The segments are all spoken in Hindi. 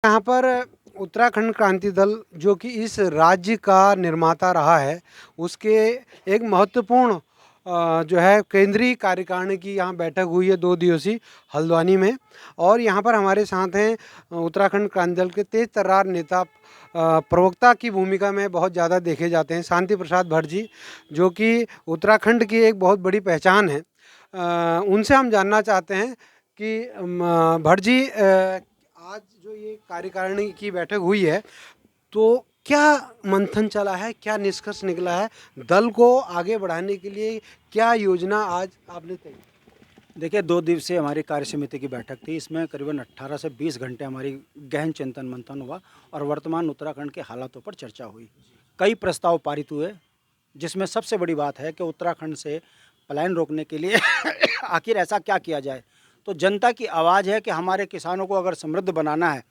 यहाँ पर उत्तराखंड क्रांति दल जो कि इस राज्य का निर्माता रहा है, उसके एक महत्वपूर्ण जो है केंद्रीय कार्यकारिणी की यहाँ बैठक हुई है 2 दिवसीय हल्द्वानी में। और यहाँ पर हमारे साथ हैं उत्तराखंड क्रांति दल के तेज तर्रार नेता, प्रवक्ता की भूमिका में बहुत ज़्यादा देखे जाते हैं, शांति प्रसाद भट्ट जी, जो कि उत्तराखंड की एक बहुत बड़ी पहचान है। उनसे हम जानना चाहते हैं कि भट्ट जी, आज जो ये कार्यकारिणी की बैठक हुई है, तो क्या मंथन चला है, क्या निष्कर्ष निकला है, दल को आगे बढ़ाने के लिए क्या योजना आज आपने तय की? देखिए, 2 दिवसीय हमारी कार्य समिति की बैठक थी। इसमें करीबन 18 से 20 घंटे हमारी गहन चिंतन मंथन हुआ और वर्तमान उत्तराखंड के हालातों पर चर्चा हुई। कई प्रस्ताव पारित हुए, जिसमें सबसे बड़ी बात है कि उत्तराखंड से पलायन रोकने के लिए आखिर ऐसा क्या किया जाए। तो जनता की आवाज़ है कि हमारे किसानों को अगर समृद्ध बनाना है,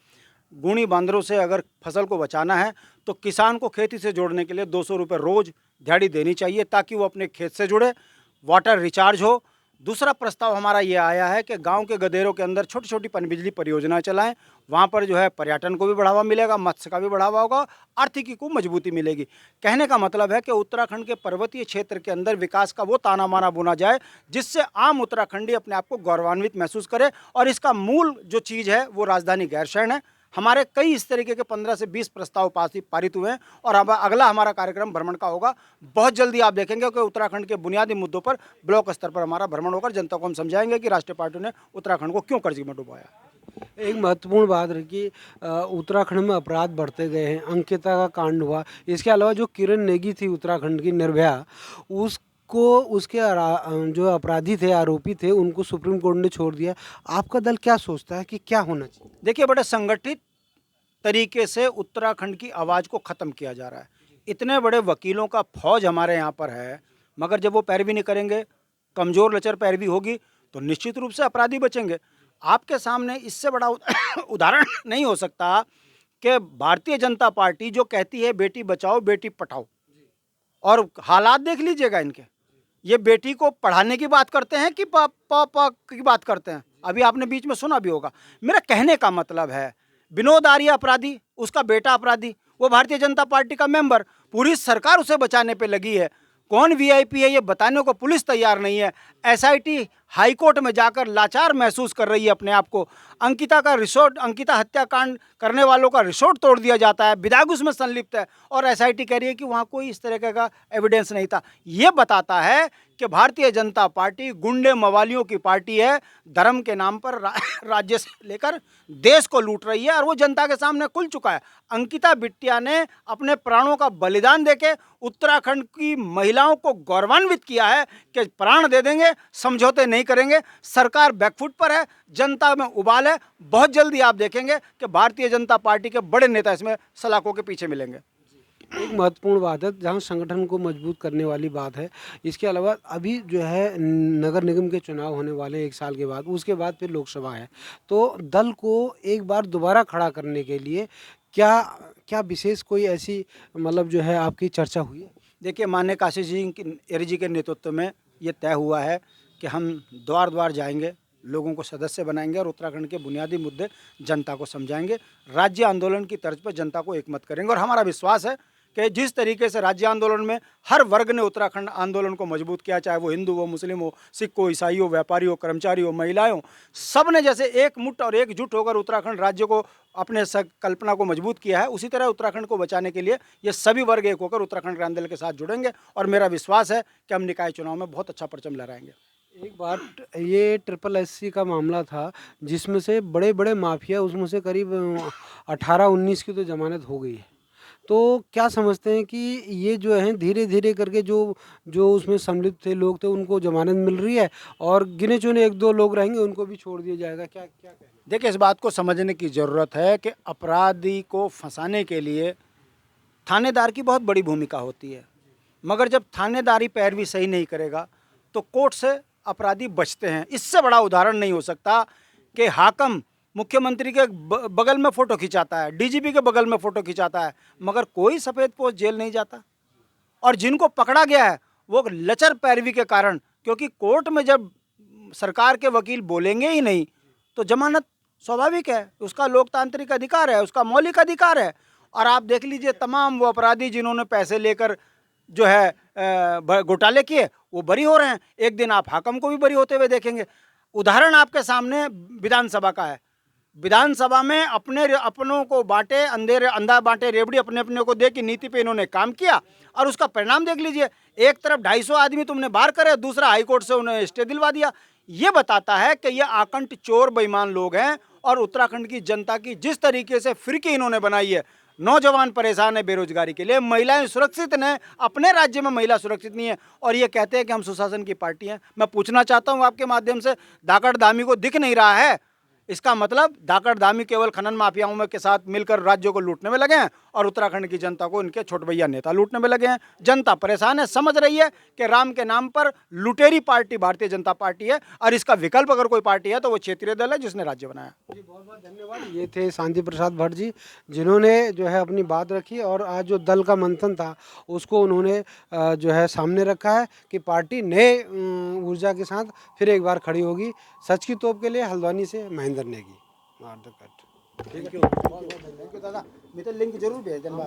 गुणी बांदरों से अगर फसल को बचाना है, तो किसान को खेती से जोड़ने के लिए 200 रुपये रोज़ दिहाड़ी देनी चाहिए, ताकि वो अपने खेत से जुड़े, वाटर रिचार्ज हो। दूसरा प्रस्ताव हमारा ये आया है कि गांव के गदेरों के अंदर छोटी छोटी पनबिजली परियोजनाएं चलाएं। वहाँ पर जो है पर्यटन को भी बढ़ावा मिलेगा, मत्स्य का भी बढ़ावा होगा, आर्थिकी को मजबूती मिलेगी। कहने का मतलब है कि उत्तराखंड के पर्वतीय क्षेत्र के अंदर विकास का वो ताना माना बुना जाए, जिससे आम उत्तराखंडी अपने आप को गौरवान्वित महसूस करे। और इसका मूल जो चीज़ है वो राजधानी गैरसैंण है। हमारे कई इस तरीके के 15 से 20 प्रस्ताव पारित हुए हैं और अब अगला हमारा कार्यक्रम भ्रमण का होगा। बहुत जल्दी आप देखेंगे कि उत्तराखंड के बुनियादी मुद्दों पर ब्लॉक स्तर पर हमारा भ्रमण होकर जनता को हम समझाएंगे कि राष्ट्रीय पार्टी ने उत्तराखंड को क्यों कर्ज में डुबाया। एक महत्वपूर्ण बात रही कि उत्तराखंड में अपराध बढ़ते गए हैं, अंकिता का कांड हुआ, इसके अलावा जो किरण नेगी थी उत्तराखंड की निर्भया, उसको उसके जो अपराधी थे, आरोपी थे, उनको सुप्रीम कोर्ट ने छोड़ दिया। आपका दल क्या सोचता है कि क्या होना चाहिए? देखिए, बड़े संगठित तरीके से उत्तराखंड की आवाज़ को ख़त्म किया जा रहा है। इतने बड़े वकीलों का फौज हमारे यहाँ पर है, मगर जब वो पैरवी नहीं करेंगे, कमज़ोर लचर पैरवी होगी, तो निश्चित रूप से अपराधी बचेंगे। आपके सामने इससे बड़ा उदाहरण नहीं हो सकता कि भारतीय जनता पार्टी जो कहती है बेटी बचाओ बेटी पढ़ाओ, और हालात देख लीजिएगा इनके। ये बेटी को पढ़ाने की बात करते हैं कि पा की बात करते हैं। अभी आपने बीच में सुना भी होगा। मेरा कहने का मतलब है, विनोद आर्य अपराधी, उसका बेटा अपराधी, वो भारतीय जनता पार्टी का मेंबर, पूरी सरकार उसे बचाने पे लगी है। कौन वीआईपी है ये बताने को पुलिस तैयार नहीं है। एसआईटी हाईकोर्ट में जाकर लाचार महसूस कर रही है अपने आप को। अंकिता हत्याकांड करने वालों का रिसोर्ट तोड़ दिया जाता है, विधायक उसमें संलिप्त है, और एसआईटी कह रही है कि वहाँ कोई इस तरह का एविडेंस नहीं था। ये बताता है कि भारतीय जनता पार्टी गुंडे मवालियों की पार्टी है, धर्म के नाम पर राज्य से लेकर देश को लूट रही है, और वो जनता के सामने खुल चुका है। अंकिता बिटिया ने अपने प्राणों का बलिदान देके उत्तराखंड की महिलाओं को गौरवान्वित किया है कि प्राण दे देंगे, समझौते नहीं करेंगे। सरकार बैकफुट पर है, जनता में उबाल है। बहुत जल्दी आप देखेंगे कि भारतीय जनता पार्टी के बड़े नेता इसमें सलाखों के पीछे मिलेंगे। एक महत्वपूर्ण बात है जहाँ संगठन को मजबूत करने वाली बात है। इसके अलावा अभी जो है नगर निगम के चुनाव होने वाले हैं 1 साल के बाद, उसके बाद फिर लोकसभा है। तो दल को एक बार दोबारा खड़ा करने के लिए क्या क्या विशेष कोई ऐसी मतलब जो है आपकी चर्चा हुई है? देखिए, माननीय काशी जी के नेतृत्व में ये तय हुआ है कि हम द्वार द्वार जाएंगे, लोगों को सदस्य बनाएंगे और उत्तराखंड के बुनियादी मुद्दे जनता को समझाएंगे। राज्य आंदोलन की तर्ज पर जनता को एकमत करेंगे, और हमारा विश्वास है कि जिस तरीके से राज्य आंदोलन में हर वर्ग ने उत्तराखंड आंदोलन को मजबूत किया, चाहे वो हिंदू हो, मुस्लिम हो, सिख हो, ईसाई हो, व्यापारी हो, कर्मचारी हो, महिलाएं हो, सब ने जैसे एक मुट्ठ और एकजुट होकर उत्तराखंड राज्य को अपने कल्पना को मजबूत किया है, उसी तरह उत्तराखंड को बचाने के लिए ये सभी वर्ग एक होकर उत्तराखंड क्रांति दल के साथ जुड़ेंगे। और मेरा विश्वास है कि हम निकाय चुनाव में बहुत अच्छा परचम लहराएंगे। एक बार ये ट्रिपल एससी का मामला था, जिसमें से बड़े बड़े माफिया, उसमें से करीब 18-19 की तो जमानत हो गई है। तो क्या समझते हैं कि ये जो है धीरे धीरे करके जो जो उसमें सम्मिलित थे, लोग थे, उनको जमानत मिल रही है, और गिने चुने 1-2 लोग रहेंगे उनको भी छोड़ दिया जाएगा? क्या क्या कहना है? देखिए, इस बात को समझने की ज़रूरत है कि अपराधी को फंसाने के लिए थानेदार की बहुत बड़ी भूमिका होती है, मगर जब थानेदारी पैरवी सही नहीं करेगा तो कोर्ट से अपराधी बचते हैं। इससे बड़ा उदाहरण नहीं हो सकता कि हाकम मुख्यमंत्री के बगल में फ़ोटो खिंचाता है, डीजीपी के बगल में फ़ोटो खिंचाता है, मगर कोई सफ़ेद पोस्ट जेल नहीं जाता। और जिनको पकड़ा गया है वो लचर पैरवी के कारण, क्योंकि कोर्ट में जब सरकार के वकील बोलेंगे ही नहीं तो जमानत स्वाभाविक है, उसका लोकतांत्रिक अधिकार है, उसका मौलिक अधिकार है। और आप देख लीजिए तमाम वो अपराधी जिन्होंने पैसे लेकर जो है घोटाले किए वो बरी हो रहे हैं। एक दिन आप हाकम को भी बरी होते हुए देखेंगे। उदाहरण आपके सामने विधानसभा का है। विधानसभा में अपनों को बांटे अंधा बांटे रेवड़ी, अपने अपने को दे की नीति पे इन्होंने काम किया और उसका परिणाम देख लीजिए। एक तरफ 250 आदमी तुमने बाहर करे, दूसरा हाईकोर्ट से उन्हें स्टे दिलवा दिया। ये बताता है कि ये आकंठ चोर बेईमान लोग हैं। और उत्तराखंड की जनता की जिस तरीके से फिरकी इन्होंने बनाई है, नौजवान परेशान है बेरोजगारी के लिए, महिलाएं सुरक्षित नहीं, अपने राज्य में महिला सुरक्षित नहीं है और ये कहते हैं कि हम सुशासन की पार्टी हैं। मैं पूछना चाहता हूं आपके माध्यम से, धाकड़ धामी को दिख नहीं रहा है? इसका मतलब धाकड़ धामी केवल खनन माफियाओं में के साथ मिलकर राज्यों को लूटने में लगे हैं और उत्तराखंड की जनता को इनके छोट भैया नेता लूटने में लगे हैं। जनता परेशान है, समझ रही है कि राम के नाम पर लुटेरी पार्टी भारतीय जनता पार्टी है और इसका विकल्प अगर कोई पार्टी है तो वो क्षेत्रीय दल है जिसने राज्य बनाया। जी बहुत बहुत धन्यवाद। ये थे शांति प्रसाद भट्ट जी, जिन्होंने जो है अपनी बात रखी और आज जो दल का मंथन था उसको उन्होंने जो है सामने रखा है कि पार्टी नए ऊर्जा के साथ फिर एक बार खड़ी होगी। सच की तोप के लिए हल्द्वानी से महेंद्र नेगी। थैंक यू दादा, मैं तो लिंक जरूर भेज देना।